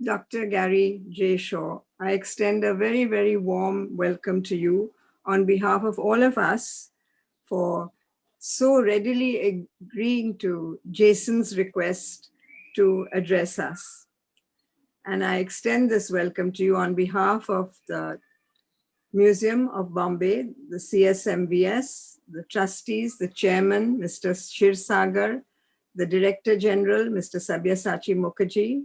Dr. Garry J. Shaw, I extend a very, very warm welcome to you on behalf of all of us for so readily agreeing to Jason's request to address us. And I extend this welcome to you on behalf of the Museum of Bombay, the CSMVS, the trustees, the chairman, Mr. Shirsagar, the Director General, Mr. Sabyasachi Mukherjee,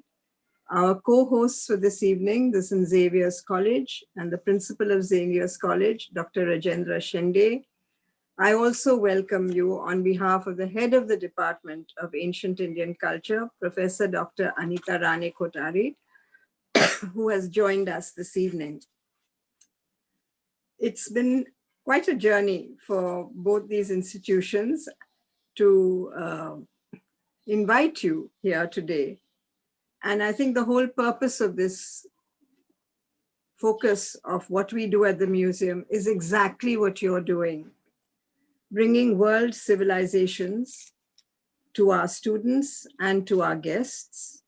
our co-hosts for this evening, the St. Xavier's College and the Principal of Xavier's College, Dr. Rajendra Shende. I also welcome you on behalf of the head of the Department of Ancient Indian Culture, Professor Dr. Anita Rane Kotari, who has joined us this evening. It's been quite a journey for both these institutions to invite you here today. And I think the whole purpose of this focus of what we do at the museum is exactly what you're doing, bringing world civilizations to our students and to our guests.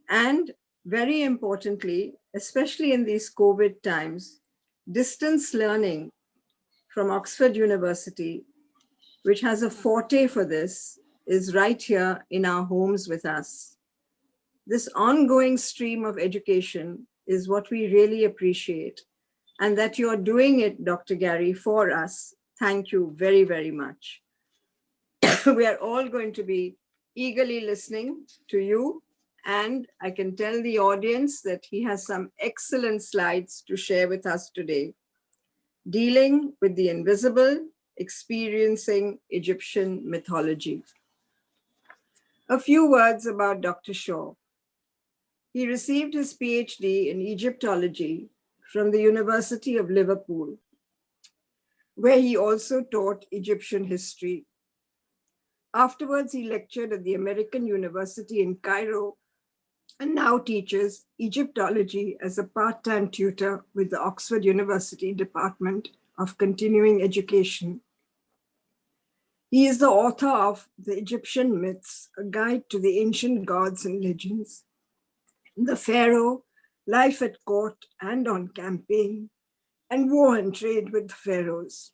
And very importantly, especially in these COVID times, distance learning from Oxford University, which has a forte for this, is right here in our homes with us. This ongoing stream of education is what we really appreciate. And that you're doing it, Dr. Garry, for us. Thank you very, very much. We are all going to be eagerly listening to you. And I can tell the audience that he has some excellent slides to share with us today, dealing with the invisible, experiencing Egyptian mythology. A few words about Dr. Shaw. He received his PhD in Egyptology from the University of Liverpool, where he also taught Egyptian history. Afterwards, he lectured at the American University in Cairo and now teaches Egyptology as a part-time tutor with the Oxford University Department of Continuing Education. He is the author of The Egyptian Myths, a guide to the ancient gods and legends, The Pharaoh, Life at Court and on Campaign, and War and Trade with the Pharaohs.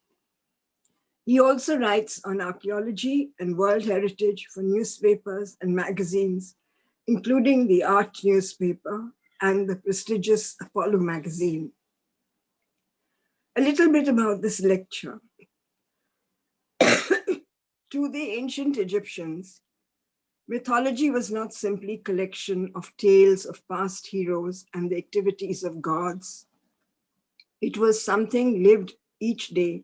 He also writes on archaeology and world heritage for newspapers and magazines, including the Art newspaper and the prestigious Apollo magazine. A little bit about this lecture. To the ancient Egyptians, mythology was not simply a collection of tales of past heroes and the activities of gods. It was something lived each day.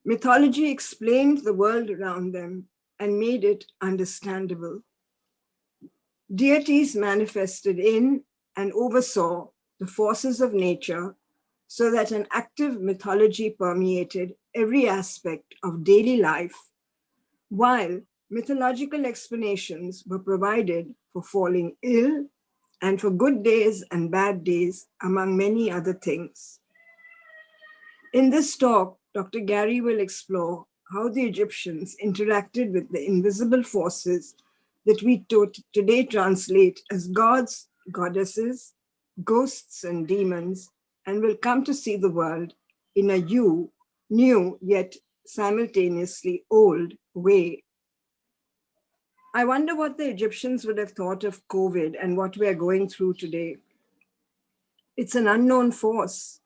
Mythology explained the world around them and made it understandable. Deities manifested in and oversaw the forces of nature so that an active mythology permeated every aspect of daily life, while mythological explanations were provided for falling ill and for good days and bad days, among many other things. In this talk, Dr. Garry will explore how the Egyptians interacted with the invisible forces that we today translate as gods, goddesses, ghosts, and demons, and will come to see the world in a new yet simultaneously old way. I wonder what the Egyptians would have thought of COVID and what we are going through today. It's an unknown force.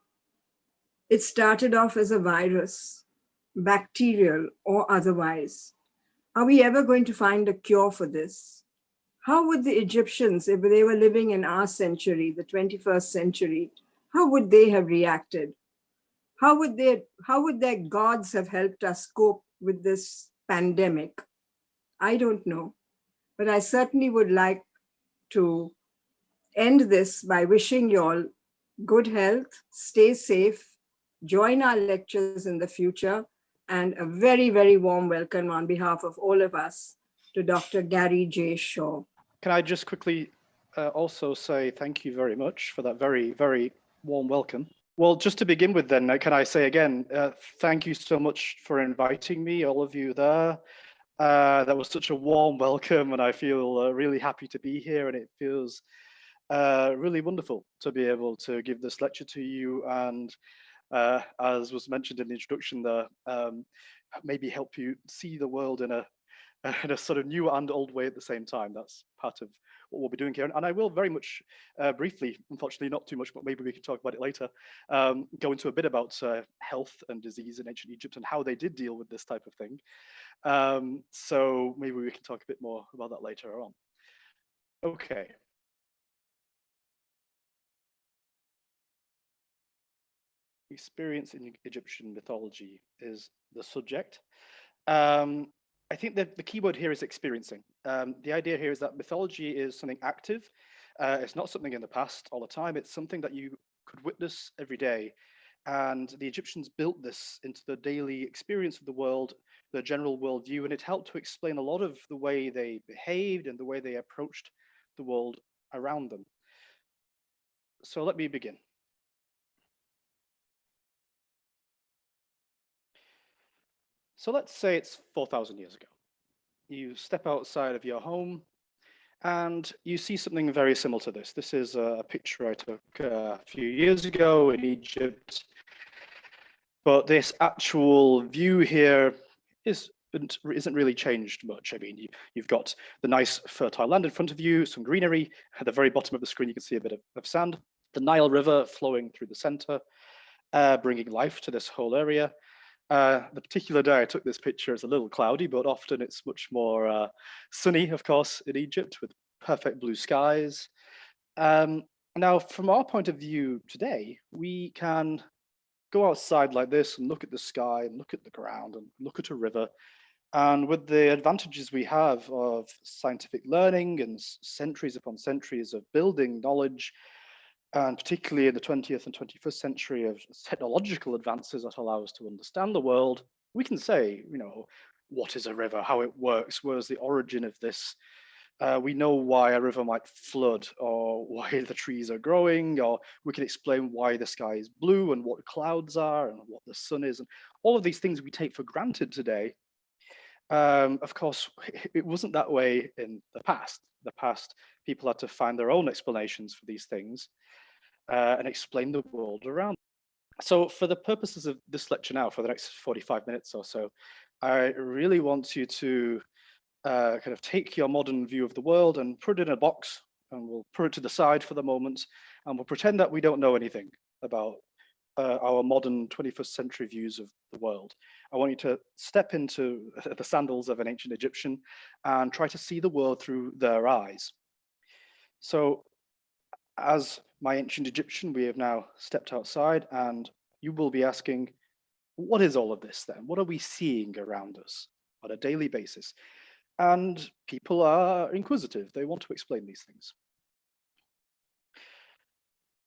It started off as a virus, bacterial or otherwise. Are we ever going to find a cure for this? How would the Egyptians, if they were living in our century, the 21st century, how would they have reacted? How would their gods have helped us cope with this pandemic? I don't know, but I certainly would like to end this by wishing you all good health, stay safe, join our lectures in the future, and a very, very warm welcome on behalf of all of us to Dr. Garry J. Shaw. Can I just quickly also say thank you very much for that very, very warm welcome. Well, just to begin with then, can I say again, thank you so much for inviting me, all of you there. That was such a warm welcome and I feel really happy to be here, and it feels Really wonderful to be able to give this lecture to you, and as was mentioned in the introduction there, maybe help you see the world in a in a sort of new and old way at the same time. That's part of what we'll be doing here. And I will very much briefly, unfortunately not too much, but maybe we can talk about it later, go into a bit about health and disease in ancient Egypt and how they did deal with this type of thing. So maybe we can talk a bit more about that later on. Okay. Experience in Egyptian mythology is the subject. I think that the key word here is experiencing. The idea here is that mythology is something active. It's not something in the past all the time. It's something that you could witness every day. And the Egyptians built this into the daily experience of the world, the general worldview, and it helped to explain a lot of the way they behaved and the way they approached the world around them. So let me begin. So let's say it's 4,000 years ago. You step outside of your home and you see something very similar to this. This is a picture I took a few years ago in Egypt. But this actual view here isn't really changed much. I mean, you've got the nice fertile land in front of you, some greenery. At the very bottom of the screen, you can see a bit of sand. The Nile River flowing through the center, bringing life to this whole area. The particular day I took this picture is a little cloudy, but often it's much more sunny, of course, in Egypt with perfect blue skies. Now, from our point of view today, we can go outside like this and look at the sky and look at the ground and look at a river. And with the advantages we have of scientific learning and centuries upon centuries of building knowledge, and particularly in the 20th and 21st century of technological advances that allow us to understand the world, we can say, you know, what is a river, how it works, where's the origin of this. We know why a river might flood or why the trees are growing, or we can explain why the sky is blue and what clouds are and what the sun is. And all of these things we take for granted today. Of course, it wasn't that way in the past. In the past, people had to find their own explanations for these things and explain the world around. So for the purposes of this lecture now, for the next 45 minutes or so, I really want you to kind of take your modern view of the world and put it in a box, and we'll put it to the side for the moment, and we'll pretend that we don't know anything about our modern 21st century views of the world. I want you to step into the sandals of an ancient Egyptian and try to see the world through their eyes. So as my ancient Egyptian, we have now stepped outside, and you will be asking, what is all of this then? What are we seeing around us on a daily basis? And people are inquisitive. They want to explain these things.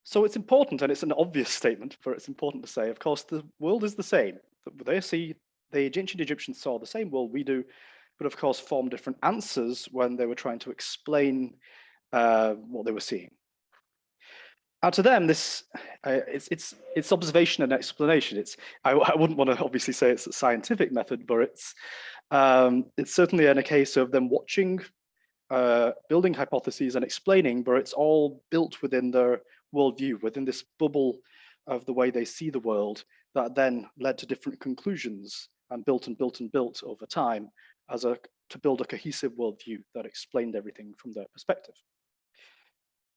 So it's important, and it's an obvious statement, but it's important to say, of course, the world is the same. The ancient Egyptians saw the same world we do, but of course formed different answers when they were trying to explain what they were seeing. To them, this it's observation and explanation. I wouldn't want to obviously say it's a scientific method, but it's certainly in a case of them watching, building hypotheses and explaining, but it's all built within their worldview, within this bubble of the way they see the world, that then led to different conclusions and built and built and built over time to build a cohesive worldview that explained everything from their perspective.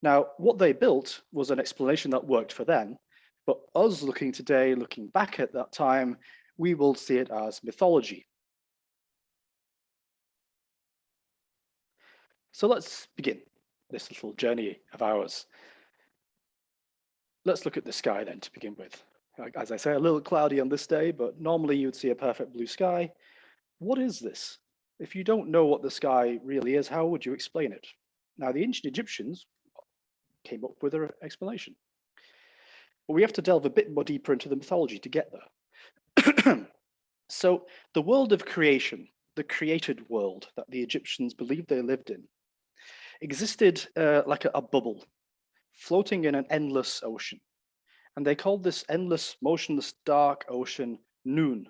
Now, what they built was an explanation that worked for them, but us looking today, looking back at that time, we will see it as mythology. So let's begin this little journey of ours. Let's look at the sky then to begin with. As I say, a little cloudy on this day, but normally you'd see a perfect blue sky. What is this? If you don't know what the sky really is, how would you explain it? Now, the ancient Egyptians came up with an explanation. But we have to delve a bit more deeper into the mythology to get there. So the world of creation, the created world that the Egyptians believed they lived in, existed like a bubble, floating in an endless ocean. And they called this endless, motionless, dark ocean Noon.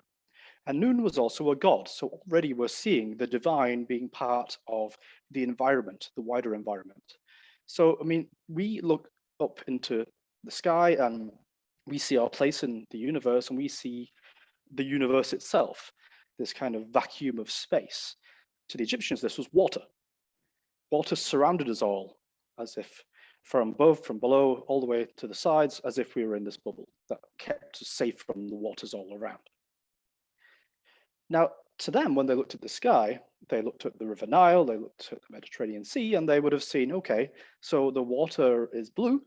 And Noon was also a god, so already we're seeing the divine being part of the environment, the wider environment. So, I mean, we look up into the sky and we see our place in the universe, and we see the universe itself, this kind of vacuum of space. To the Egyptians, this was water. Water surrounded us all, as if from above, from below, all the way to the sides, as if we were in this bubble that kept us safe from the waters all around. Now, to them, when they looked at the sky, they looked at the River Nile, they looked at the Mediterranean Sea, and they would have seen, okay, so the water is blue.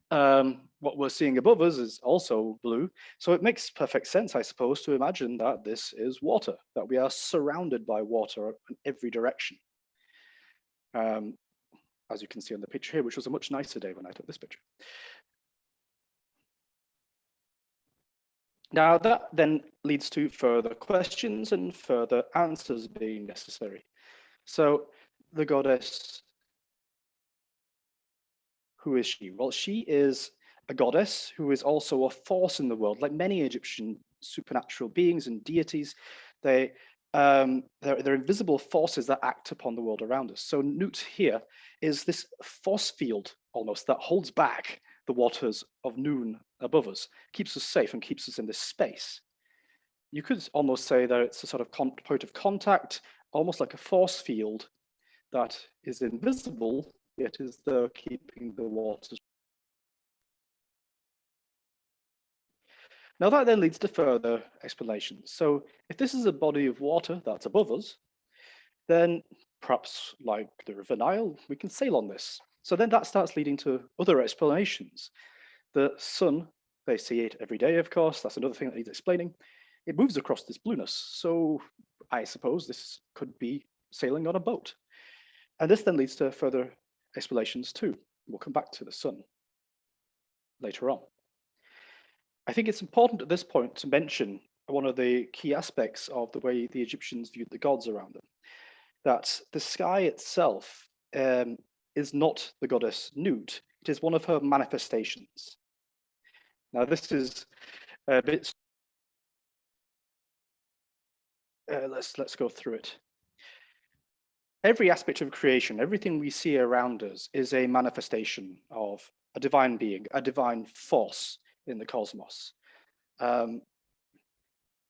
What we're seeing above us is also blue. So it makes perfect sense, I suppose, to imagine that this is water, that we are surrounded by water in every direction. As you can see on the picture here, which was a much nicer day when I took this picture. Now that then leads to further questions and further answers being necessary. So the goddess, who is she? Well, she is a goddess who is also a force in the world. Like many Egyptian supernatural beings and deities, they're invisible forces that act upon the world around us. So Newt here is this force field almost that holds back the waters of noon above us, keeps us safe and keeps us in this space. You could almost say that it's a sort of point of contact, almost like a force field that is invisible, yet is there keeping the waters. Now that then leads to further explanations. So if this is a body of water that's above us, then perhaps like the River Nile, we can sail on this. So then that starts leading to other explanations. The sun, they see it every day, of course. That's another thing that needs explaining. It moves across this blueness. So I suppose this could be sailing on a boat. And this then leads to further explanations too. We'll come back to the sun later on. I think it's important at this point to mention one of the key aspects of the way the Egyptians viewed the gods around them, that the sky itself is not the goddess Newt, it is one of her manifestations. Now this is a bit, let's go through it. Every aspect of creation, everything we see around us is a manifestation of a divine being, a divine force in the cosmos. The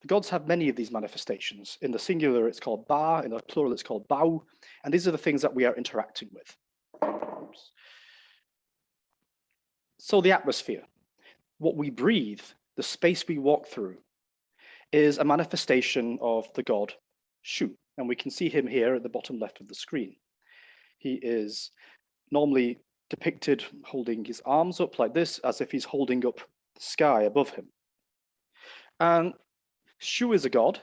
gods have many of these manifestations. In the singular, it's called Ba, in the plural, it's called Bau, and these are the things that we are interacting with. Oops. So the atmosphere, what we breathe, the space we walk through, is a manifestation of the god Shu, and we can see him here at the bottom left of the screen. He is normally depicted holding his arms up like this, as if he's holding up the sky above him. And Shu is a god.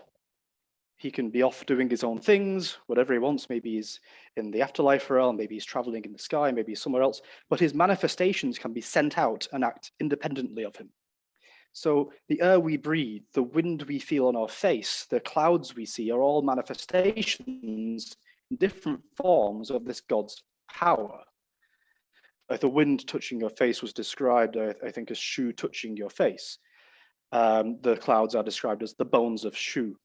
He can be off doing his own things, whatever he wants. Maybe he's in the afterlife realm, maybe he's traveling in the sky, maybe he's somewhere else, but his manifestations can be sent out and act independently of him. So the air we breathe, the wind we feel on our face, the clouds we see are all manifestations in different forms of this god's power. Like the wind touching your face was described, I think, as Shu touching your face. The clouds are described as the bones of Shu.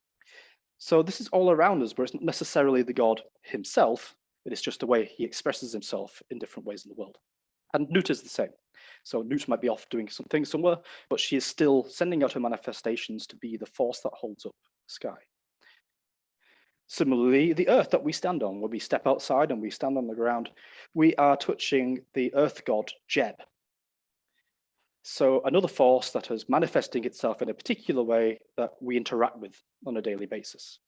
So this is all around us, but it's not necessarily the god himself. It is just the way he expresses himself in different ways in the world. And Newt is the same. So Newt might be off doing something somewhere, but she is still sending out her manifestations to be the force that holds up the sky. Similarly, the earth that we stand on, when we step outside and we stand on the ground, we are touching the earth god Jeb. So another force that is manifesting itself in a particular way that we interact with on a daily basis.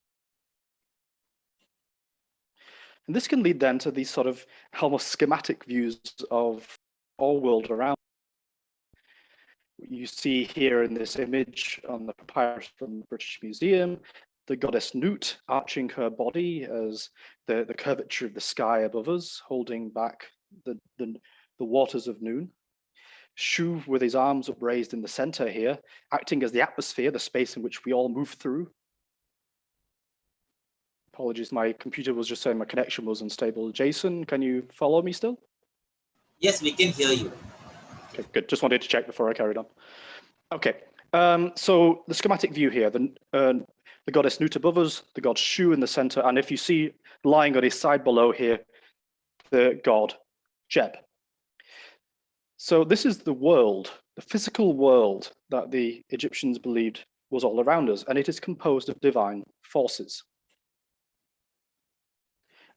And this can lead then to these sort of almost schematic views of our world around. You see here in this image on the papyrus from the British Museum, the goddess Newt arching her body as the curvature of the sky above us, holding back the waters of noon. Shu with his arms upraised in the center here, acting as the atmosphere, the space in which we all move through. Apologies, my computer was just saying my connection was unstable. Jason, can you follow me still? Yes, we can hear you. Okay, good. Just wanted to check before I carried on. Okay, so the schematic view here, the goddess Newt above us, the god Shu in the center, and if you see lying on his side below here, the god Jeb. So this is the world, the physical world that the Egyptians believed was all around us, and it is composed of divine forces.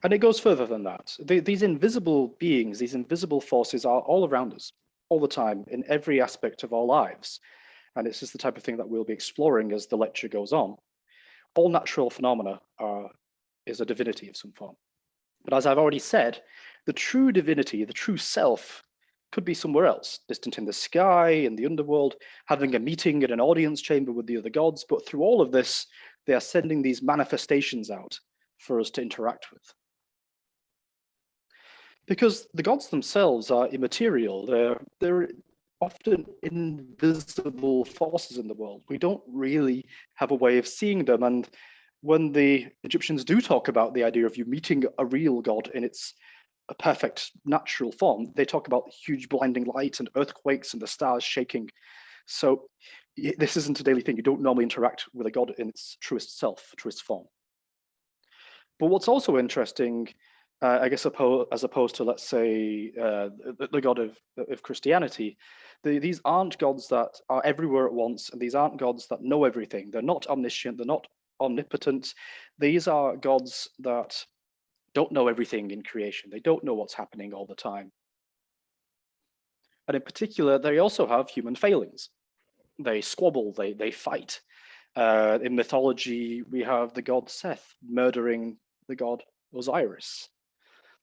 And it goes further than that. These invisible beings, these invisible forces are all around us, all the time, in every aspect of our lives. And this is the type of thing that we'll be exploring as the lecture goes on. All natural phenomena is a divinity of some form. But as I've already said, the true divinity, the true self, could be somewhere else, distant in the sky, in the underworld, having a meeting in an audience chamber with the other gods. But through all of this, they are sending these manifestations out for us to interact with. Because the gods themselves are immaterial. They're often invisible forces in the world. We don't really have a way of seeing them. And when the Egyptians do talk about the idea of you meeting a real god in its a perfect natural form, they talk about huge blinding light and earthquakes and the stars shaking. So this isn't a daily thing. You don't normally interact with a god in its truest self, truest form. But what's also interesting, I guess, as opposed to, let's say, the god of Christianity, these aren't gods that are everywhere at once, and these aren't gods that know everything. They're not omniscient, they're not omnipotent. These are gods that don't know everything in creation. They don't know what's happening all the time. And in particular, they also have human failings. They squabble, they fight. In mythology, we have the god Seth murdering the god Osiris.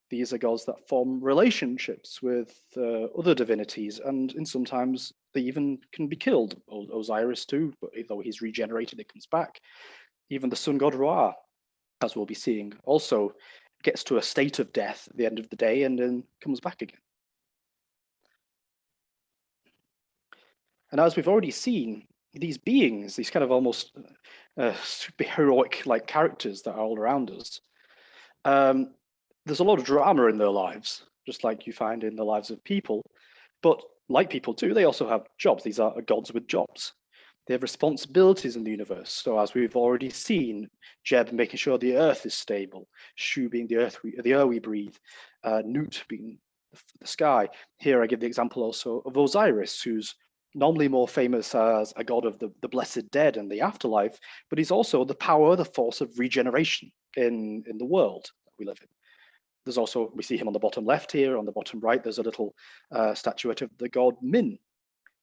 These are gods that form relationships with other divinities, and sometimes they even can be killed. Osiris too, but though he's regenerated, it comes back. Even the sun god Ra, as we'll be seeing, also gets to a state of death at the end of the day and then comes back again. And as we've already seen, these beings, these kind of almost superheroic like characters that are all around us, there's a lot of drama in their lives, just like you find in the lives of people. But like people too, they also have jobs. These are gods with jobs. They have responsibilities in the universe. So as we've already seen, Jeb making sure the earth is stable, Shu being the air we breathe, Newt being the sky. Here I give the example also of Osiris, who's normally more famous as a god of the blessed dead and the afterlife, but he's also the power, the force of regeneration in the world that we live in. There's also, we see him on the bottom left here, on the bottom right, there's a little statuette of the god Min,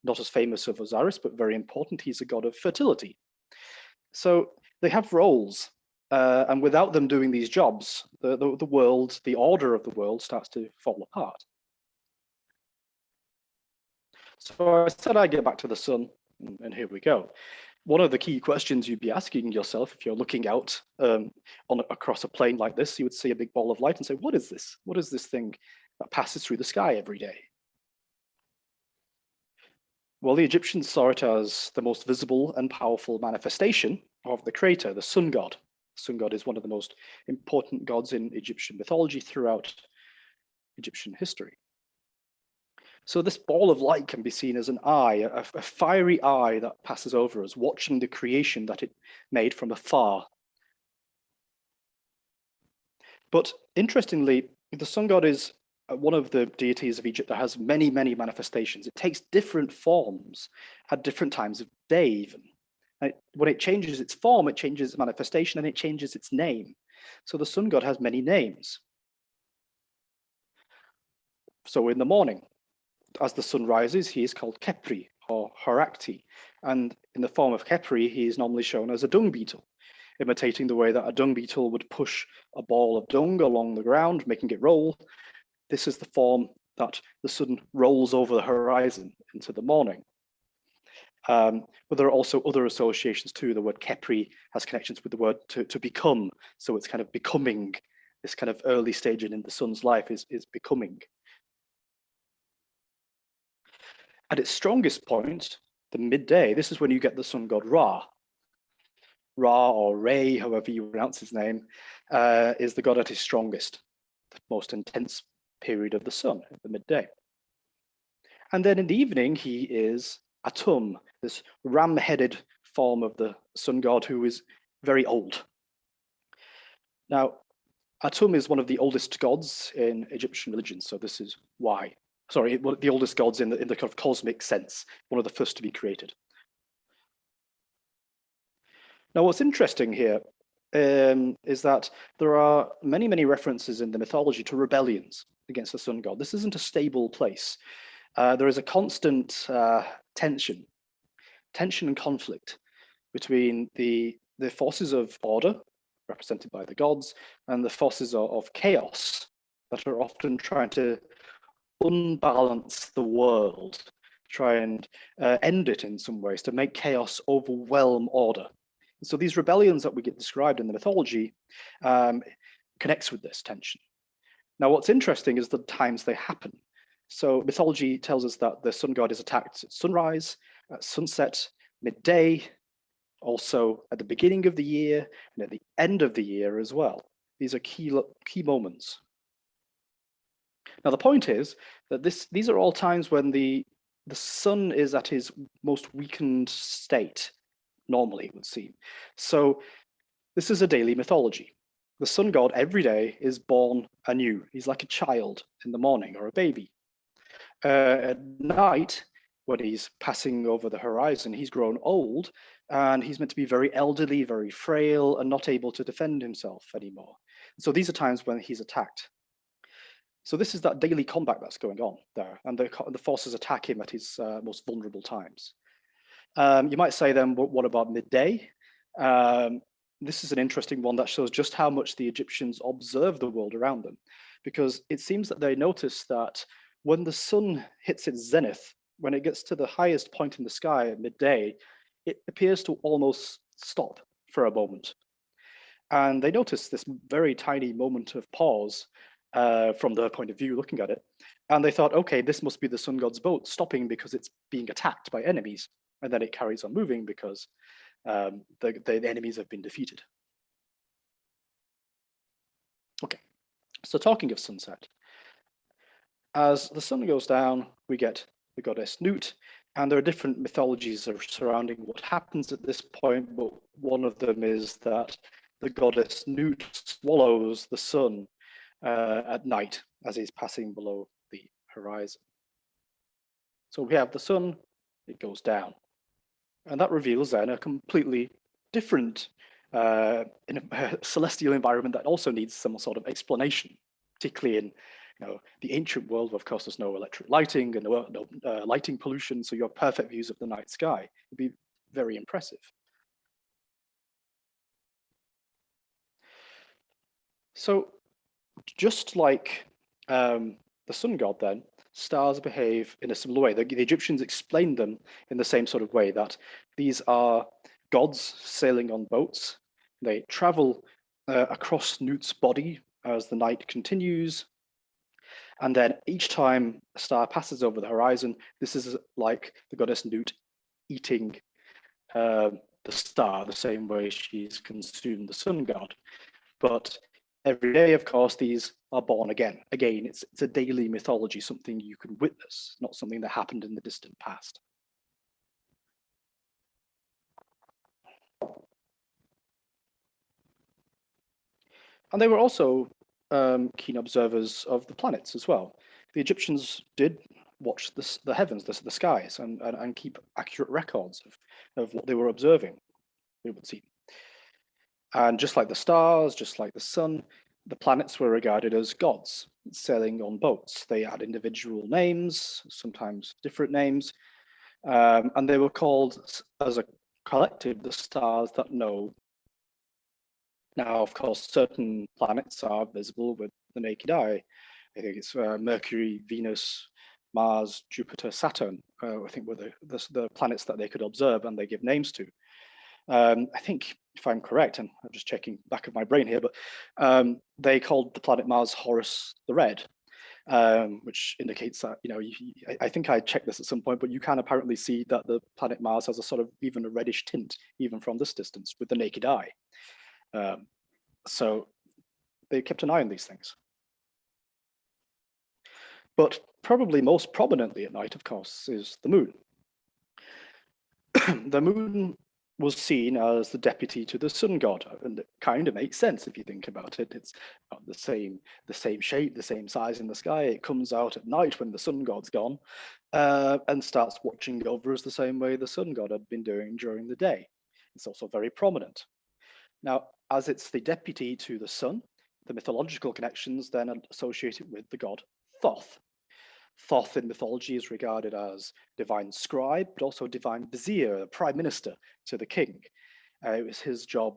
not as famous of Osiris, but very important. He's a god of fertility. So they have roles, and without them doing these jobs, the world, the order of the world starts to fall apart. So I said I'd get back to the sun, and here we go. One of the key questions you'd be asking yourself if you're looking out across a plane like this, you would see a big ball of light and say, what is this? What is this thing that passes through the sky every day? Well, the Egyptians saw it as the most visible and powerful manifestation of the creator, the sun god. The sun god is one of the most important gods in Egyptian mythology throughout Egyptian history. So this ball of light can be seen as an eye, a fiery eye that passes over us, watching the creation that it made from afar. But interestingly, the sun god is one of the deities of Egypt that has many, many manifestations. It takes different forms at different times of day even. When it changes its form, it changes its manifestation and it changes its name. So the sun god has many names. So in the morning, as the sun rises, he is called Khepri or Horakti. And in the form of Khepri, he is normally shown as a dung beetle, imitating the way that a dung beetle would push a ball of dung along the ground, making it roll. This is the form that the sun rolls over the horizon into the morning. But there are also other associations too. The word Khepri has connections with the word to become. So it's kind of becoming, this kind of early stage in the sun's life is becoming. At its strongest point, the midday, this is when you get the sun god Ra. Ra or Re, however you pronounce his name, is the god at his strongest, the most intense period of the sun at the midday. And then in the evening, he is Atum, this ram-headed form of the sun god who is very old. Now, Atum is one of the oldest gods in Egyptian religion, so this is why sorry, the oldest gods in the kind of cosmic sense, one of the first to be created. Now, what's interesting here is that there are many, many references in the mythology to rebellions against the sun god. This isn't a stable place. There is a constant tension and conflict between the forces of order, represented by the gods, and the forces of chaos that are often trying to unbalance the world, try and end it in some ways, to make chaos overwhelm order. So these rebellions that we get described in the mythology connects with this tension. Now, what's interesting is the times they happen. So mythology tells us that the sun god is attacked at sunrise, at sunset, midday, also at the beginning of the year, and at the end of the year as well. These are key moments. Now, the point is that these are all times when the sun is at his most weakened state, normally it would seem. So this is a daily mythology. The sun god every day is born anew. He's like a child in the morning or a baby. At night, when he's passing over the horizon, he's grown old and he's meant to be very elderly, very frail, and not able to defend himself anymore. So these are times when he's attacked. So this is that daily combat that's going on there, and the forces attack him at his most vulnerable times. You might say then, what about midday? This is an interesting one that shows just how much the Egyptians observe the world around them, because it seems that they notice that when the sun hits its zenith, when it gets to the highest point in the sky at midday, it appears to almost stop for a moment. And they notice this very tiny moment of pause from their point of view looking at it. And they thought, okay, this must be the sun god's boat stopping because it's being attacked by enemies. And then it carries on moving because the enemies have been defeated. Okay, so talking of sunset, as the sun goes down, we get the goddess Newt, and there are different mythologies surrounding what happens at this point, but one of them is that the goddess Newt swallows the sun at night as he's passing below the horizon. So we have the sun, it goes down. And that reveals then a completely different in a celestial environment that also needs some sort of explanation, particularly in the ancient world. Of course, there's no electric lighting and no lighting pollution, so you have perfect views of the night sky. It'd be very impressive. So just like the sun god then, stars behave in a similar way. The Egyptians explained them in the same sort of way, that these are gods sailing on boats. They travel across Newt's body as the night continues. And then each time a star passes over the horizon, this is like the goddess Newt eating the star, the same way she's consumed the sun god. But every day, of course, these are born again. Again, it's a daily mythology, something you can witness, not something that happened in the distant past. And they were also keen observers of the planets as well. The Egyptians did watch the heavens, the skies, and keep accurate records of what they were observing, it would seem. And just like the stars, just like the sun, the planets were regarded as gods sailing on boats. They had individual names, sometimes different names, and they were called as a collective the stars that know. Now, of course, certain planets are visible with the naked eye. I think it's Mercury, Venus, Mars, Jupiter, Saturn. I think were the planets that they could observe and they give names to. I think, if I'm correct, and I'm just checking back of my brain here, but they called the planet Mars Horus the Red, which indicates that, I think I checked this at some point, but you can apparently see that the planet Mars has a sort of even a reddish tint, even from this distance with the naked eye. So they kept an eye on these things. But probably most prominently at night, of course, is the moon. The moon was seen as the deputy to the sun god, and it kind of makes sense if you think about it. It's the same shape, the same size in the sky. It comes out at night when the sun god's gone, and starts watching over us the same way the sun god had been doing during the day. It's also very prominent. Now, as it's the deputy to the sun, the mythological connections then are associated with the god Thoth. Thoth in mythology is regarded as divine scribe, but also divine vizier, prime minister to the king. It was his job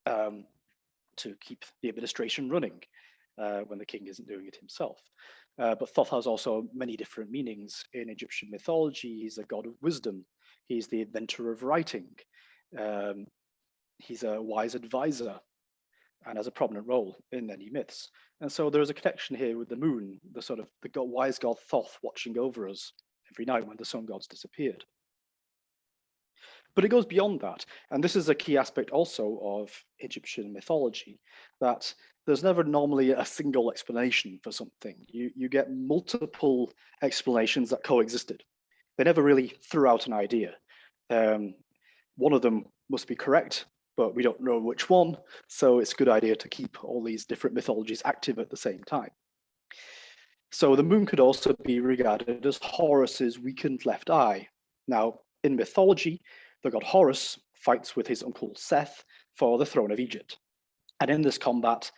to keep the administration running when the king isn't doing it himself. But Thoth has also many different meanings in Egyptian mythology. He's a god of wisdom. He's the inventor of writing. He's a wise advisor and has a prominent role in many myths. And so there is a connection here with the moon, the sort of the wise god Thoth watching over us every night when the sun god's disappeared. But it goes beyond that. And this is a key aspect also of Egyptian mythology, that there's never normally a single explanation for something. You get multiple explanations that coexisted. They never really threw out an idea. One of them must be correct, but we don't know which one. So it's a good idea to keep all these different mythologies active at the same time. So the moon could also be regarded as Horus's weakened left eye. Now, in mythology, the god Horus fights with his uncle Seth for the throne of Egypt. And in this combat,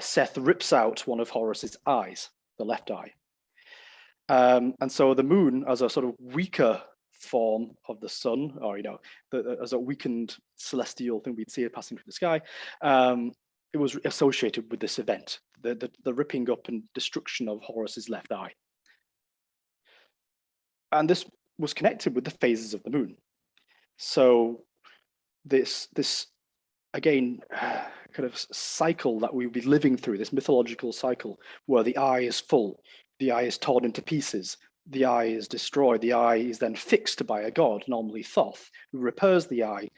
Seth rips out one of Horus's eyes, the left eye. And so the moon, as a sort of weaker form of the sun, or as a weakened celestial thing we'd see it passing through the sky, it was associated with this event, the ripping up and destruction of Horus's left eye. And this was connected with the phases of the moon. So this again kind of cycle that we'll be living through, this mythological cycle where the eye is full, the eye is torn into pieces, the eye is destroyed, the eye is then fixed by a god, normally Thoth, who repairs the eye.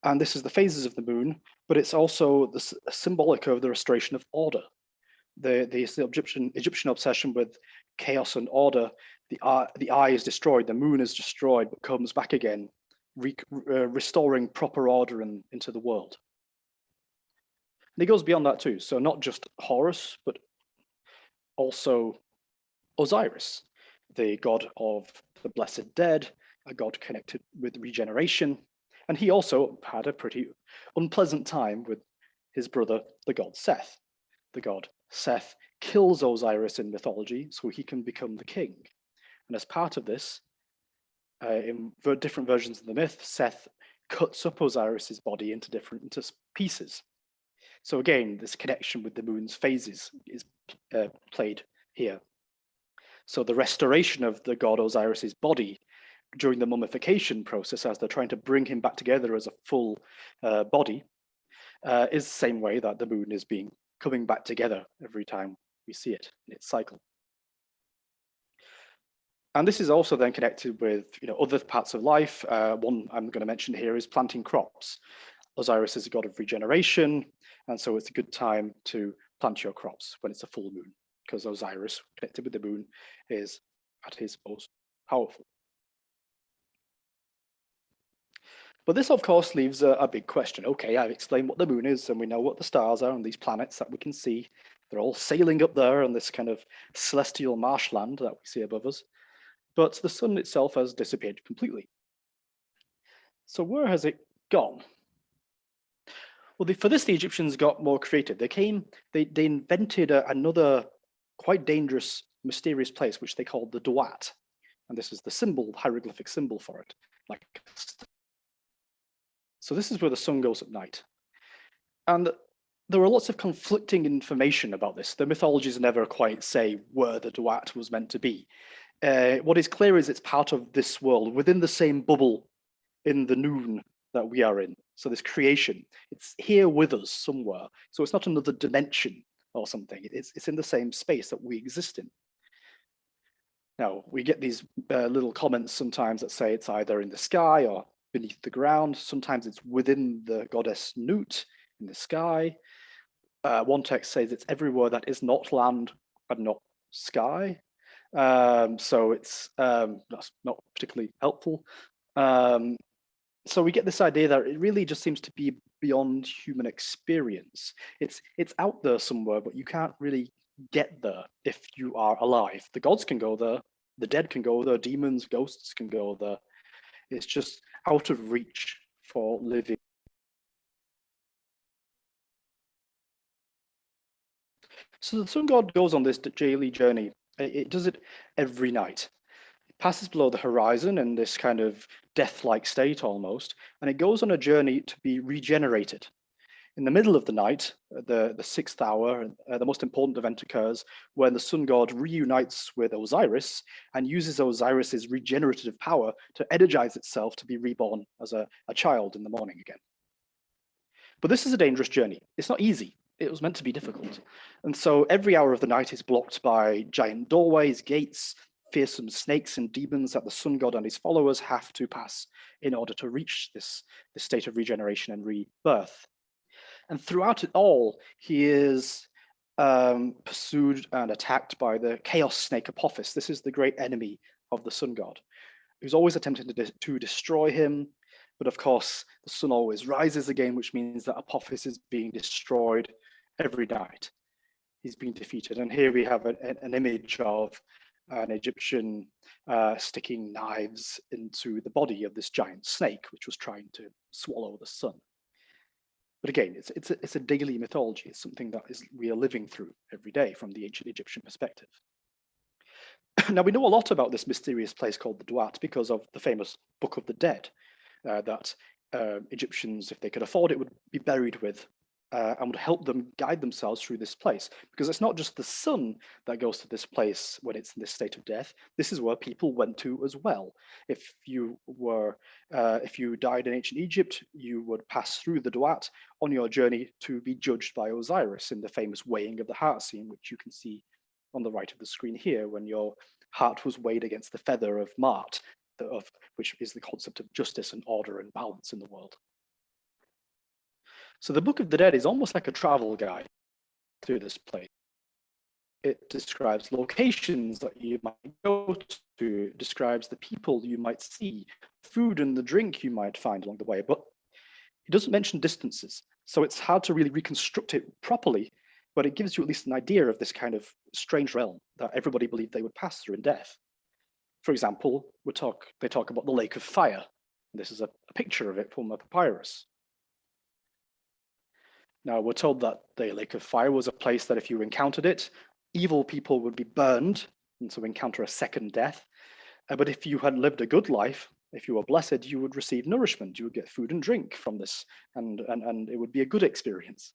And this is the phases of the moon, but it's also symbolic of the restoration of order. The Egyptian obsession with chaos and order, the eye is destroyed, the moon is destroyed, but comes back again, restoring proper order into the world. And it goes beyond that too. So not just Horus, but also Osiris, the god of the blessed dead, a god connected with regeneration. And he also had a pretty unpleasant time with his brother, the god Seth. The god Seth kills Osiris in mythology so he can become the king. And as part of this, in different versions of the myth, Seth cuts up Osiris's body into pieces. So again, this connection with the moon's phases is played here. So the restoration of the god Osiris's body during the mummification process, as they're trying to bring him back together as a full body, is the same way that the moon is coming back together every time we see it in its cycle. And this is also then connected with other parts of life. One I'm going to mention here is planting crops. Osiris is a god of regeneration, and so it's a good time to plant your crops when it's a full moon, because Osiris, connected with the moon, is at his most powerful. But this, of course, leaves a big question. Okay, I've explained what the moon is, and we know what the stars are, and these planets that we can see. They're all sailing up there on this kind of celestial marshland that we see above us. But the sun itself has disappeared completely. So where has it gone? Well, for this, the Egyptians got more creative. They invented another quite dangerous, mysterious place, which they called the Duat. And this is the symbol, hieroglyphic symbol for it. So this is where the sun goes at night. And there are lots of conflicting information about this. The mythologies never quite say where the Duat was meant to be. What is clear is it's part of this world, within the same bubble in the noon that we are in. So this creation, it's here with us somewhere. So it's not another dimension or something. It's in the same space that we exist in. Now, we get these little comments sometimes that say it's either in the sky or beneath the ground. Sometimes it's within the goddess Newt in the sky. One text says it's everywhere that is not land and not sky. So that's not particularly helpful. So we get this idea that it really just seems to be beyond human experience. It's out there somewhere, but you can't really get there if you are alive. The gods can go there, the dead can go there, demons, ghosts can go there. It's just out of reach for living. So the sun god goes on this daily journey. It does it every night. It passes below the horizon in this kind of death-like state almost, and it goes on a journey to be regenerated. In the middle of the night, the 6th hour, the most important event occurs when the sun god reunites with Osiris and uses Osiris's regenerative power to energize itself to be reborn as a child in the morning again. But this is a dangerous journey. It's not easy. It was meant to be difficult. And so every hour of the night is blocked by giant doorways, gates, fearsome snakes and demons that the sun god and his followers have to pass in order to reach this state of regeneration and rebirth. And throughout it all, he is pursued and attacked by the chaos snake Apophis. This is the great enemy of the sun god, who's always attempting to destroy him. But of course, the sun always rises again, which means that Apophis is being destroyed every night. He's being defeated. And here we have an image of an Egyptian sticking knives into the body of this giant snake, which was trying to swallow the sun. But again, it's a daily mythology. It's something that we are living through every day from the ancient Egyptian perspective. Now, we know a lot about this mysterious place called the Duat because of the famous Book of the Dead that Egyptians, if they could afford it, would be buried with and would help them guide themselves through this place. Because it's not just the sun that goes to this place when it's in this state of death. This is where people went to as well. If you died in ancient Egypt, you would pass through the Duat on your journey to be judged by Osiris in the famous weighing of the heart scene, which you can see on the right of the screen here, when your heart was weighed against the feather of Mart, which is the concept of justice and order and balance in the world. So the Book of the Dead is almost like a travel guide through this place. It describes locations that you might go to, describes the people you might see, food and the drink you might find along the way, but it doesn't mention distances. So it's hard to really reconstruct it properly, but it gives you at least an idea of this kind of strange realm that everybody believed they would pass through in death. For example, they talk about the Lake of Fire. This is a picture of it from a papyrus. Now, we're told that the Lake of Fire was a place that if you encountered it, evil people would be burned, and so encounter a second death. But if you had lived a good life, if you were blessed, you would receive nourishment, you would get food and drink from this, and it would be a good experience.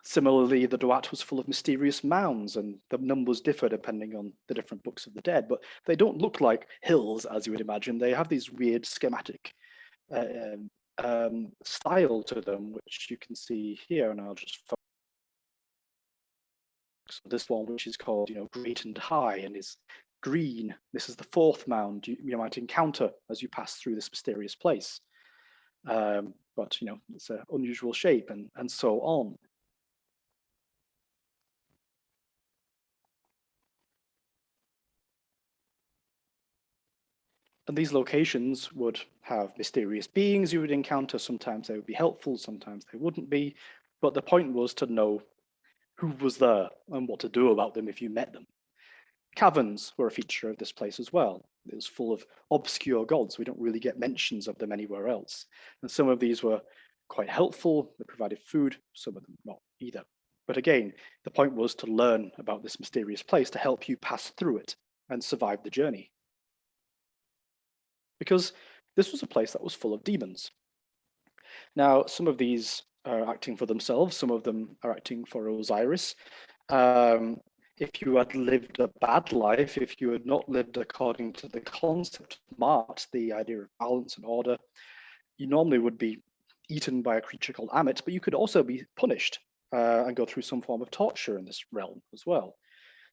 Similarly, the Duat was full of mysterious mounds, and the numbers differ depending on the different books of the dead, but they don't look like hills, as you would imagine. They have these weird schematic style to them, which you can see here, and I'll just focus. So this one, which is called, Great and High, and is green. This is the fourth mound you might encounter as you pass through this mysterious place. But it's an unusual shape, and so on. And these locations would have mysterious beings you would encounter. Sometimes they would be helpful, sometimes they wouldn't be. But the point was to know who was there and what to do about them if you met them. Caverns were a feature of this place as well. It was full of obscure gods. We don't really get mentions of them anywhere else. And some of these were quite helpful. They provided food, some of them not either. But again, the point was to learn about this mysterious place to help you pass through it and survive the journey. Because this was a place that was full of demons. Now, some of these are acting for themselves, some of them are acting for Osiris. If you had lived a bad life, if you had not lived according to the concept of Mart, the idea of balance and order, you normally would be eaten by a creature called Amit, but you could also be punished and go through some form of torture in this realm as well.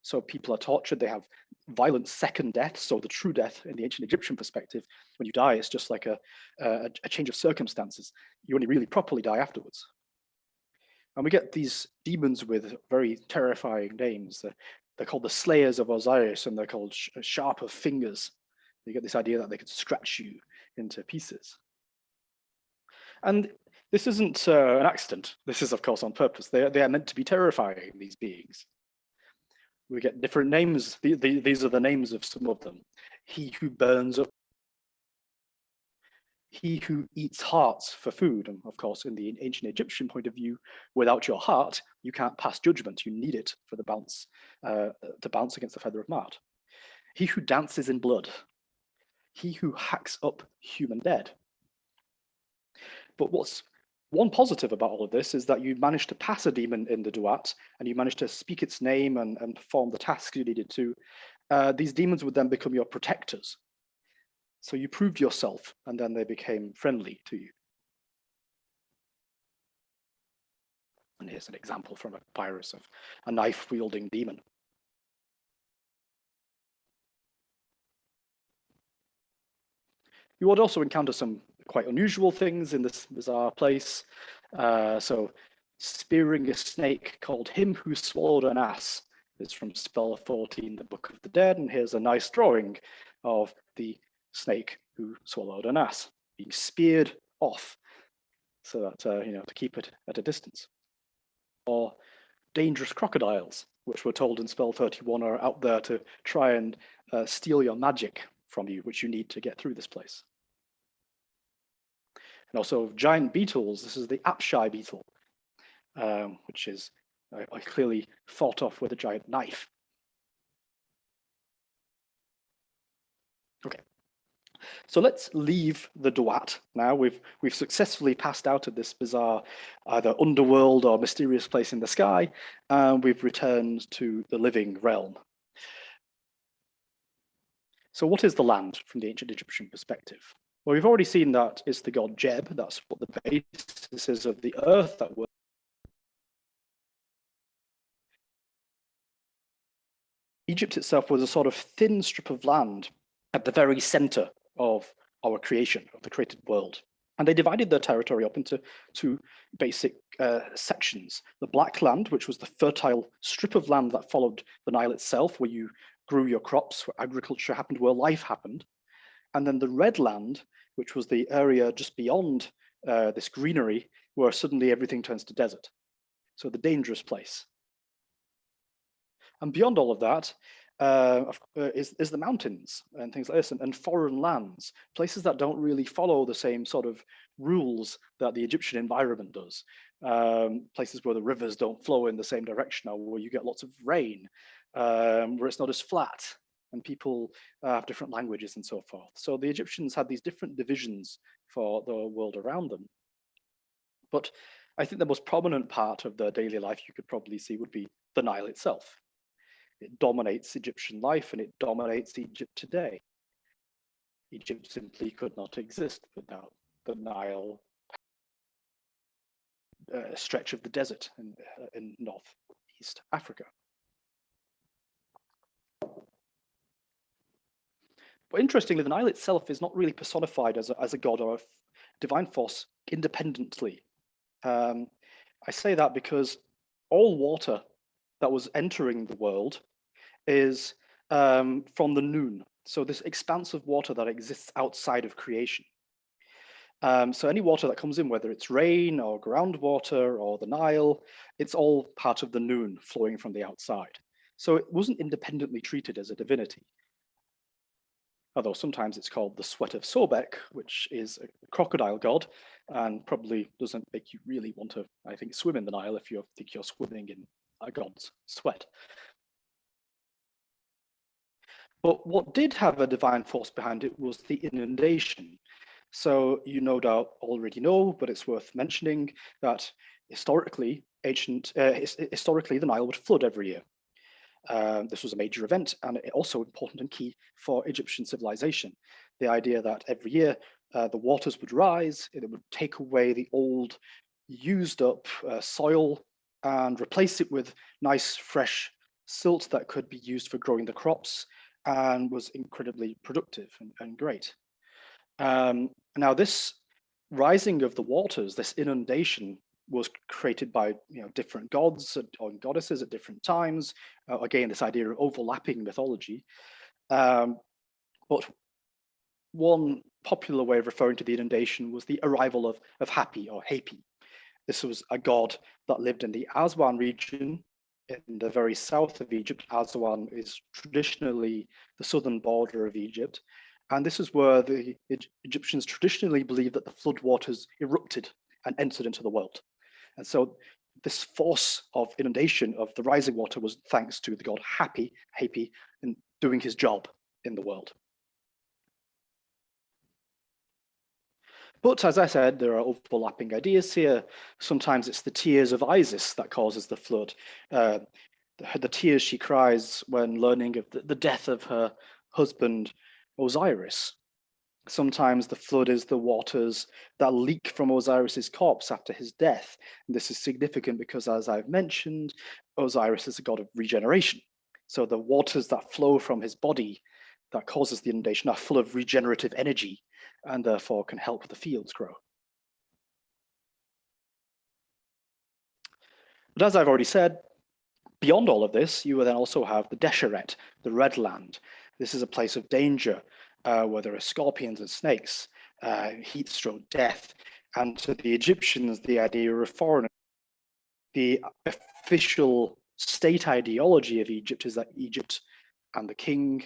So people are tortured, they have violent second deaths. So the true death in the ancient Egyptian perspective, when you die, it's just like a change of circumstances. You only really properly die afterwards. And we get these demons with very terrifying names. They're called the Slayers of Osiris, and they're called Sharp of Fingers. You get this idea that they could scratch you into pieces. And this isn't an accident. This is, of course, on purpose. They are meant to be terrifying, these beings. We get different names. These are the names of some of them. He who burns up. He who eats hearts for food. And of course, in the ancient Egyptian point of view, without your heart, you can't pass judgment. You need it for the bounce, to bounce against the feather of Mart. He who dances in blood. He who hacks up human dead. But what's one positive about all of this is that you managed to pass a demon in the Duat, and you managed to speak its name and perform the tasks you needed to. These demons would then become your protectors. So you proved yourself, and then they became friendly to you. And here's an example from a papyrus of a knife-wielding demon. You would also encounter some quite unusual things in this bizarre place. So spearing a snake called Him Who Swallowed an Ass is from spell 14, the Book of the Dead. And here's a nice drawing of the snake who swallowed an ass being speared off so that, to keep it at a distance. Or dangerous crocodiles, which we're told in spell 31 are out there to try and steal your magic from you, which you need to get through this place. And also giant beetles. This is the Apshai beetle, which is clearly fought off with a giant knife. Okay, so let's leave the Duat now. We've successfully passed out of this bizarre either underworld or mysterious place in the sky, and we've returned to the living realm. So what is the land from the ancient Egyptian perspective? Well, we've already seen that it's the god Geb. That's what the basis is of the earth that we're. Egypt itself was a sort of thin strip of land at the very center of our creation, of the created world. And they divided their territory up into two basic sections. The Black Land, which was the fertile strip of land that followed the Nile itself, where you grew your crops, where agriculture happened, where life happened. And then the Red Land, which was the area just beyond this greenery, where suddenly everything turns to desert. So the dangerous place. And beyond all of that is the mountains and things like this, and foreign lands, places that don't really follow the same sort of rules that the Egyptian environment does. Places where the rivers don't flow in the same direction, or where you get lots of rain, where it's not as flat, and people have different languages and so forth. So the Egyptians had these different divisions for the world around them. But I think the most prominent part of their daily life you could probably see would be the Nile itself. It dominates Egyptian life, and it dominates Egypt today. Egypt simply could not exist without the Nile stretch of the desert in northeast Africa. But interestingly, the Nile itself is not really personified as a god or a divine force independently. I say that because all water that was entering the world is from the noon. So this expanse of water that exists outside of creation. So any water that comes in, whether it's rain or groundwater or the Nile, it's all part of the noon flowing from the outside. So it wasn't independently treated as a divinity. Although sometimes it's called the sweat of Sobek, which is a crocodile god, and probably doesn't make you really want to, I think, swim in the Nile if you think you're swimming in a god's sweat. But what did have a divine force behind it was the inundation. So you no doubt already know, but it's worth mentioning that historically, the Nile would flood every year. This was a major event, and also important and key for Egyptian civilization. The idea that every year the waters would rise, it would take away the old, used up soil and replace it with nice, fresh silt that could be used for growing the crops, and was incredibly productive and great. Now, this rising of the waters, this inundation, was created by different gods or goddesses at different times. Again, this idea of overlapping mythology. But one popular way of referring to the inundation was the arrival of Hapi or Hapi. This was a god that lived in the Aswan region in the very south of Egypt. Aswan is traditionally the southern border of Egypt. And this is where the Egyptians traditionally believed that the floodwaters erupted and entered into the world. And so this force of inundation of the rising water was thanks to the god Hapi, in doing his job in the world. But as I said, there are overlapping ideas here. Sometimes it's the tears of Isis that causes the flood. The tears she cries when learning of the death of her husband, Osiris. Sometimes the flood is the waters that leak from Osiris's corpse after his death. And this is significant because, as I've mentioned, Osiris is a god of regeneration. So the waters that flow from his body that causes the inundation are full of regenerative energy and therefore can help the fields grow. But as I've already said, beyond all of this, you will then also have the Desheret, the Red Land. This is a place of danger where there are scorpions and snakes, heat stroke, death. And to the Egyptians, the idea of foreigners, the official state ideology of Egypt is that Egypt and the king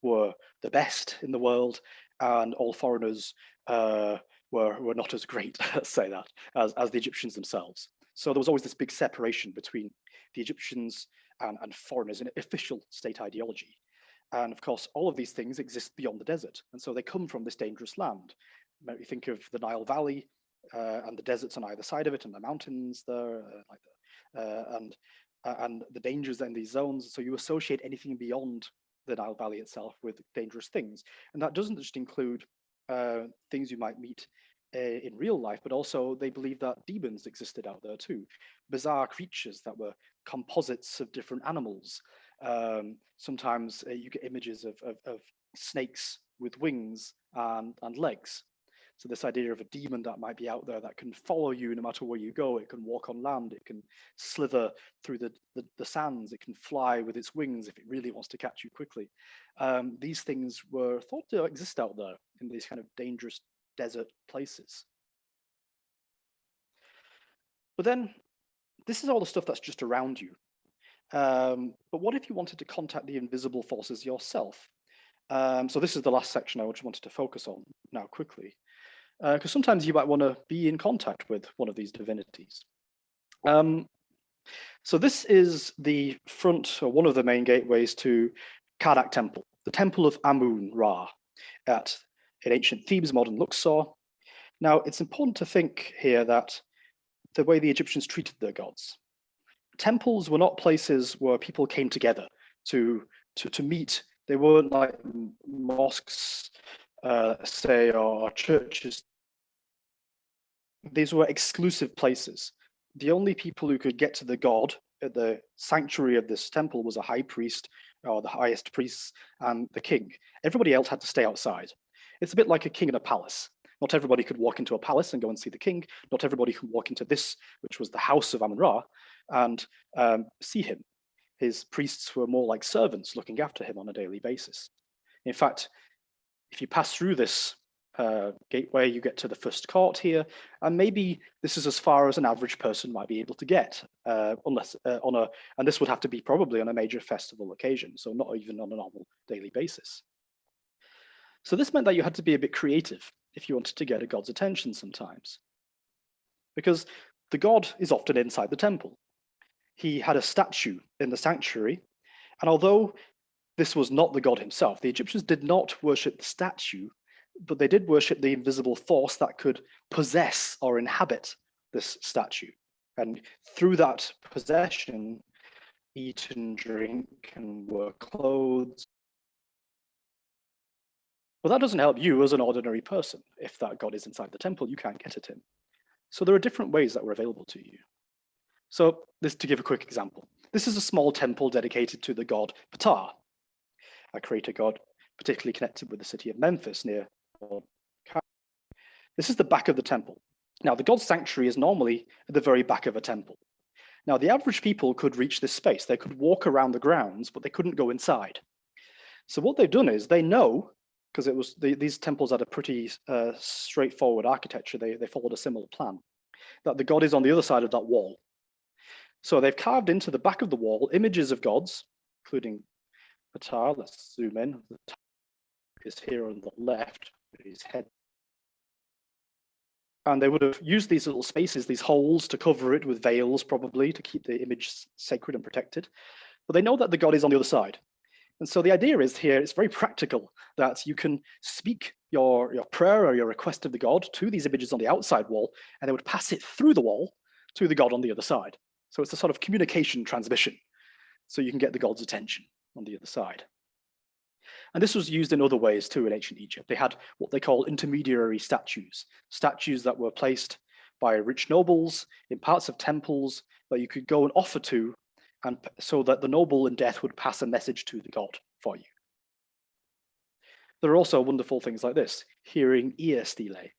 were the best in the world, and all foreigners were not as great, let's say that, as the Egyptians themselves. So there was always this big separation between the Egyptians and foreigners in official state ideology. And of course, all of these things exist beyond the desert. And so they come from this dangerous land. You think of the Nile Valley and the deserts on either side of it and the mountains there, and the dangers in these zones. So you associate anything beyond the Nile Valley itself with dangerous things. And that doesn't just include things you might meet in real life, but also they believe that demons existed out there too. Bizarre creatures that were composites of different animals. Sometimes you get images of snakes with wings and legs. So this idea of a demon that might be out there that can follow you no matter where you go. It can walk on land, it can slither through the sands, it can fly with its wings if it really wants to catch you quickly. These things were thought to exist out there in these kind of dangerous desert places. But then this is all the stuff that's just around you. But what if you wanted to contact the invisible forces yourself? So this is the last section I just wanted to focus on now quickly. Because sometimes you might want to be in contact with one of these divinities. So this is the front, or one of the main gateways to Karnak Temple, the Temple of Amun-Ra in ancient Thebes, modern Luxor. Now, it's important to think here that the way the Egyptians treated their gods. Temples were not places where people came together to meet. They weren't like mosques, say, or churches. These were exclusive places. The only people who could get to the god at the sanctuary of this temple was a high priest, or the highest priests, and the king. Everybody else had to stay outside. It's a bit like a king in a palace. Not everybody could walk into a palace and go and see the king. Not everybody could walk into this, which was the house of Amun-Ra, and see him. His priests were more like servants looking after him on a daily basis. In fact, if you pass through this gateway, you get to the first court here, and maybe this is as far as an average person might be able to get, and this would have to be probably on a major festival occasion, so not even on a normal daily basis. So this meant that you had to be a bit creative if you wanted to get a god's attention sometimes, because the god is often inside the temple. He had a statue in the sanctuary, and although this was not the god himself, the Egyptians did not worship the statue, but they did worship the invisible force that could possess or inhabit this statue. And through that possession, eat and drink and wear clothes. But that doesn't help you as an ordinary person. If that god is inside the temple, you can't get at him. So there are different ways that were available to you. So this, to give a quick example, this is a small temple dedicated to the god Ptah, a creator god particularly connected with the city of Memphis near. This is the back of the temple. Now, the god's sanctuary is normally at the very back of a temple. Now, the average people could reach this space. They could walk around the grounds, but they couldn't go inside. So what they've done is they know because these temples had a pretty straightforward architecture. They followed a similar plan, that the god is on the other side of that wall. So they've carved into the back of the wall images of gods, including Atar. Let's zoom in. The top is here on the left, with his head. And they would have used these little spaces, these holes, to cover it with veils, probably, to keep the image sacred and protected. But they know that the god is on the other side. And so the idea is here, it's very practical, that you can speak your prayer or your request of the god to these images on the outside wall, and they would pass it through the wall to the god on the other side. So it's a sort of communication transmission, so you can get the god's attention on the other side. And this was used in other ways too in ancient Egypt. They had what they call intermediary statues, statues that were placed by rich nobles in parts of temples that you could go and offer to, and so that the noble in death would pass a message to the god for you. There are also wonderful things like this, hearing ear stele,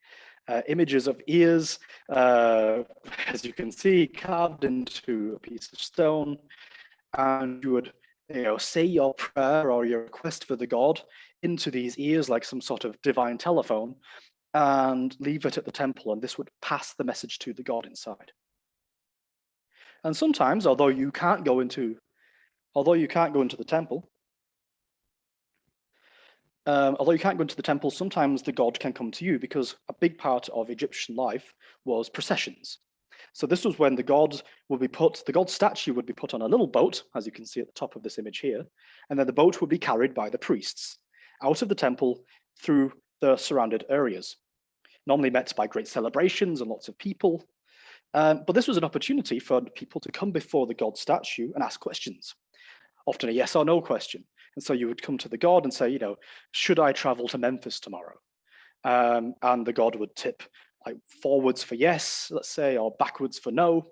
images of ears, as you can see, carved into a piece of stone, and you would say your prayer or your request for the god into these ears like some sort of divine telephone, and leave it at the temple, and this would pass the message to the god inside. And sometimes, although you can't go into the temple, sometimes the god can come to you, because a big part of Egyptian life was processions. So this was when the god statue would be put on a little boat, as you can see at the top of this image here, and then the boat would be carried by the priests out of the temple through the surrounded areas, normally met by great celebrations and lots of people. But this was an opportunity for people to come before the god statue and ask questions, often a yes or no question. And so you would come to the god and say, should I travel to Memphis tomorrow? And the god would tip like forwards for yes, let's say, or backwards for no.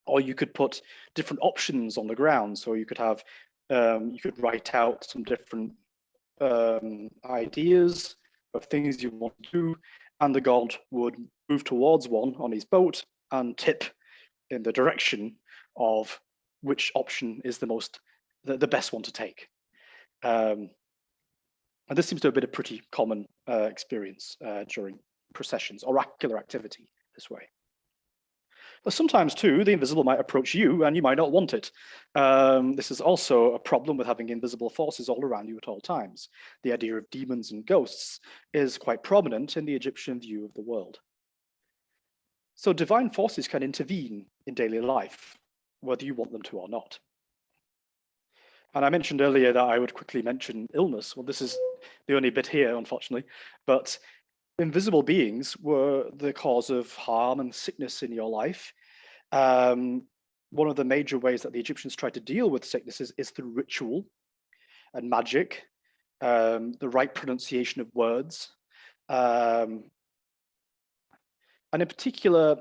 Or you could put different options on the ground. So you could have, you could write out some different ideas of things you want to do, and the god would move towards one on his boat and tip in the direction of which option is the best one to take. And this seems to have been a pretty common experience during processions, oracular activity this way. But sometimes too, the invisible might approach you and you might not want it. This is also a problem with having invisible forces all around you at all times. The idea of demons and ghosts is quite prominent in the Egyptian view of the world. So divine forces can intervene in daily life, whether you want them to or not. And I mentioned earlier that I would quickly mention illness. Well, this is the only bit here, unfortunately, but invisible beings were the cause of harm and sickness in your life. One of the major ways that the Egyptians tried to deal with sicknesses is through ritual and magic, the right pronunciation of words, and in particular,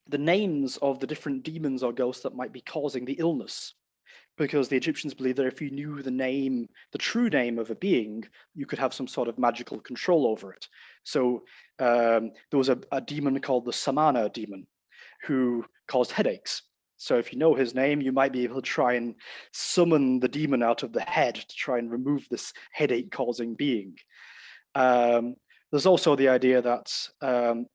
the names of the different demons or ghosts that might be causing the illness. Because the Egyptians believed that if you knew the true name of a being, you could have some sort of magical control over it. So there was a demon called the Samana demon who caused headaches. So if you know his name, you might be able to try and summon the demon out of the head to try and remove this headache-causing being. There's also the idea that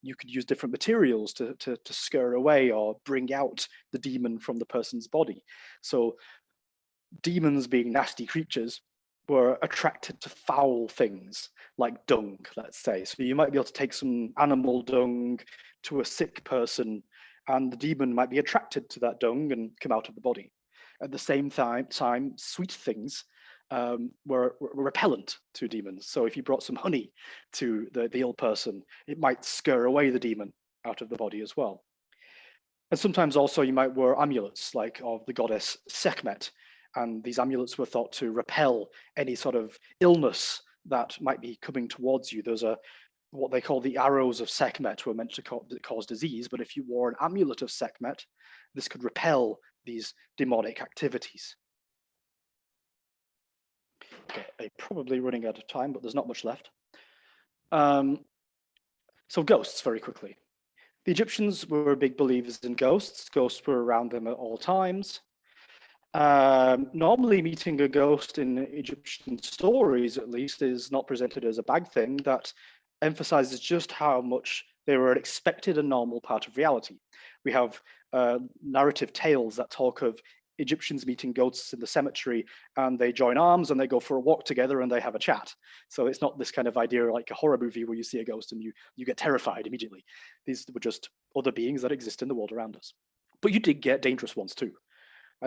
you could use different materials to scare away or bring out the demon from the person's body. So demons, being nasty creatures, were attracted to foul things like dung, let's say. So you might be able to take some animal dung to a sick person, and the demon might be attracted to that dung and come out of the body. At the same time, sweet things were repellent to demons. So if you brought some honey to the ill person, it might scare away the demon out of the body as well. And sometimes also you might wear amulets, like of the goddess Sekhmet, and these amulets were thought to repel any sort of illness that might be coming towards you. There's what they call the arrows of Sekhmet were meant to cause disease, but if you wore an amulet of Sekhmet, this could repel these demonic activities. Okay, I'm probably running out of time, but there's not much left. So ghosts, very quickly. The Egyptians were big believers in ghosts. Ghosts were around them at all times. Normally meeting a ghost in Egyptian stories, at least, is not presented as a bad thing. That emphasizes just how much they were an expected and normal part of reality. We have narrative tales that talk of Egyptians meeting ghosts in the cemetery, and they join arms and they go for a walk together and they have a chat. So it's not this kind of idea like a horror movie where you see a ghost and you get terrified immediately. These were just other beings that exist in the world around us. But you did get dangerous ones too.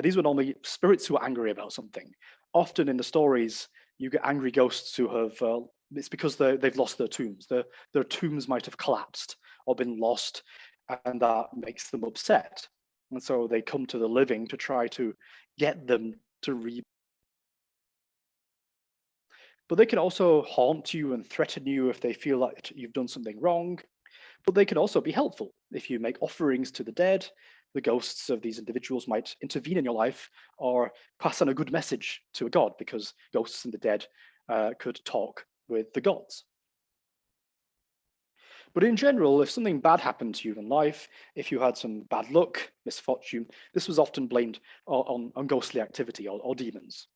These were normally spirits who were angry about something. Often in the stories, you get angry ghosts who have, it's because they've lost their tombs. Their tombs might have collapsed or been lost, and that makes them upset. And so they come to the living to try to get them to But they can also haunt you and threaten you if they feel like you've done something wrong. But they can also be helpful. If you make offerings to the dead, the ghosts of these individuals might intervene in your life or pass on a good message to a god, because ghosts and the dead could talk with the gods. But in general, if something bad happened to you in life, if you had some bad luck, misfortune, this was often blamed on ghostly activity or demons.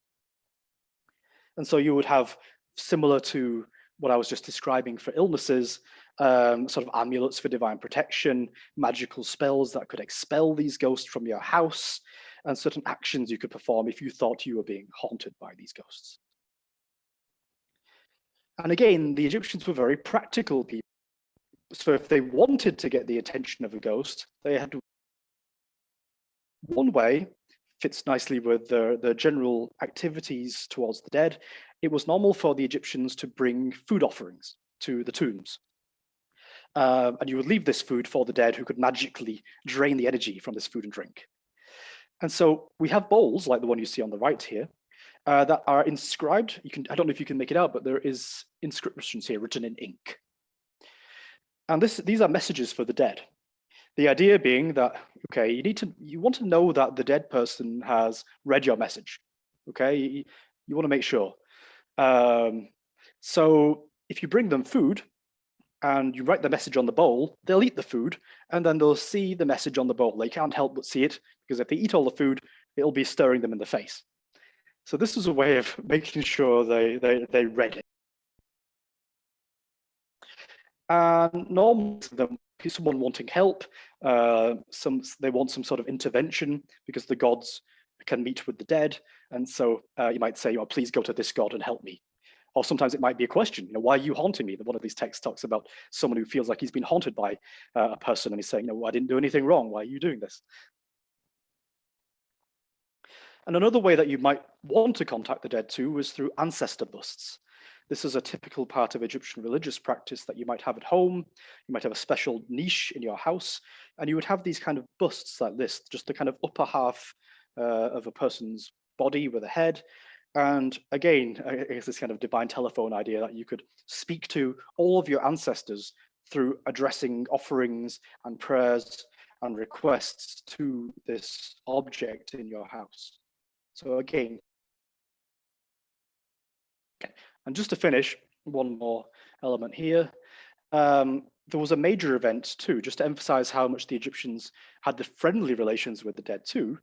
And so you would have, similar to what I was just describing for illnesses, sort of amulets for divine protection, magical spells that could expel these ghosts from your house, and certain actions you could perform if you thought you were being haunted by these ghosts. And again, the Egyptians were very practical people. So if they wanted to get the attention of a ghost, they had to. One way fits nicely with the general activities towards the dead. It was normal for the Egyptians to bring food offerings to the tombs. And you would leave this food for the dead, who could magically drain the energy from this food and drink. And so we have bowls like the one you see on the right here that are inscribed. I don't know if you can make it out, but there is inscriptions here written in ink. And these are messages for the dead. The idea being that, okay, you want to know that the dead person has read your message. Okay, you want to make sure. So if you bring them food and you write the message on the bowl, they'll eat the food and then they'll see the message on the bowl. They can't help but see it, because if they eat all the food, it'll be staring them in the face. So this is a way of making sure they read it. And normally, someone wanting help, they want some sort of intervention because the gods can meet with the dead. And so you might say, please go to this god and help me. Or sometimes it might be a question, why are you haunting me? One of these texts talks about someone who feels like he's been haunted by a person, and he's saying, I didn't do anything wrong. Why are you doing this? And another way that you might want to contact the dead too was through ancestor busts. This is a typical part of Egyptian religious practice that you might have at home. You might have a special niche in your house, and you would have these kind of busts like this, just the kind of upper half of a person's body with a head. And again, it's this kind of divine telephone idea that you could speak to all of your ancestors through addressing offerings and prayers and requests to this object in your house. So again, okay. And just to finish, one more element here. There was a major event too, just to emphasize how much the Egyptians had the friendly relations with the dead too.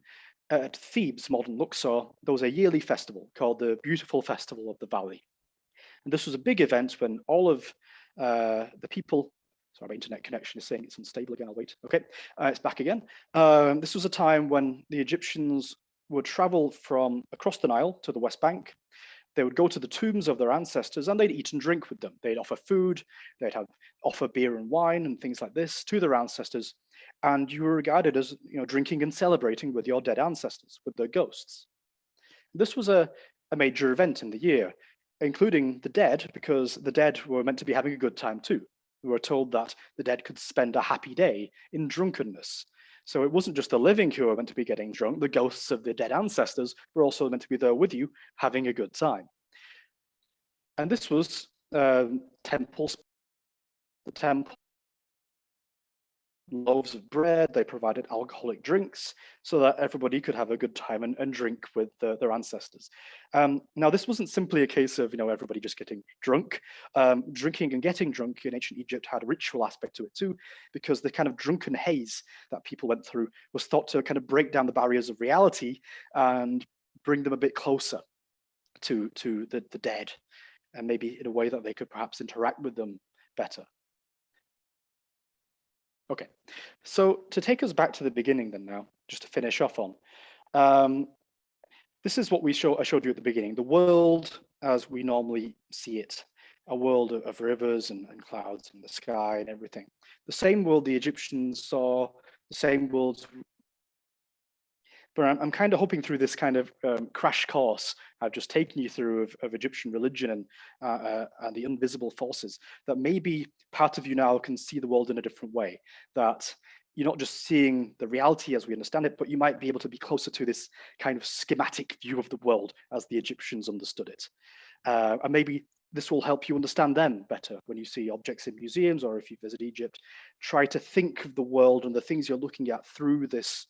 At Thebes, modern Luxor, there was a yearly festival called the Beautiful Festival of the Valley. And this was a big event when all of the people, sorry, my internet connection is saying it's unstable again, I'll wait. Okay, it's back again. This was a time when the Egyptians would travel from across the Nile to the West Bank. They would go to the tombs of their ancestors and they'd eat and drink with them. They'd offer food, offer beer and wine and things like this to their ancestors. And you were regarded as drinking and celebrating with your dead ancestors, with their ghosts. This was a major event in the year, including the dead, because the dead were meant to be having a good time too. We were told that the dead could spend a happy day in drunkenness. So it wasn't just the living who were meant to be getting drunk, the ghosts of the dead ancestors were also meant to be there with you, having a good time. And this was temples. The temple loaves of bread, they provided alcoholic drinks so that everybody could have a good time and drink with their ancestors. Now, this wasn't simply a case of, everybody just getting drunk. Drinking and getting drunk in ancient Egypt had a ritual aspect to it too, because the kind of drunken haze that people went through was thought to kind of break down the barriers of reality and bring them a bit closer to the dead, and maybe in a way that they could perhaps interact with them better. Okay, so to take us back to the beginning then now, just to finish off on, this is what I showed you at the beginning, the world as we normally see it, a world of rivers and clouds and the sky and everything. The same world the Egyptians saw, the same world. But I'm kind of hoping through this kind of crash course I've just taken you through of Egyptian religion and the invisible forces, that maybe part of you now can see the world in a different way, that you're not just seeing the reality as we understand it, but you might be able to be closer to this kind of schematic view of the world as the Egyptians understood it. And maybe this will help you understand them better when you see objects in museums, or if you visit Egypt. Try to think of the world and the things you're looking at through this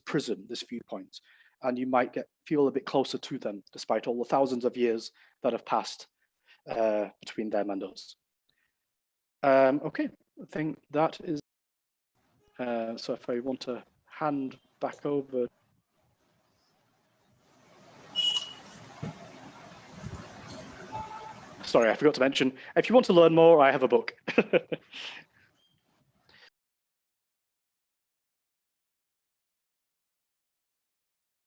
prism, this viewpoint, and you might feel a bit closer to them, despite all the thousands of years that have passed between them and us. Okay, I think that is, so if I want to hand back over. Sorry, I forgot to mention, if you want to learn more, I have a book.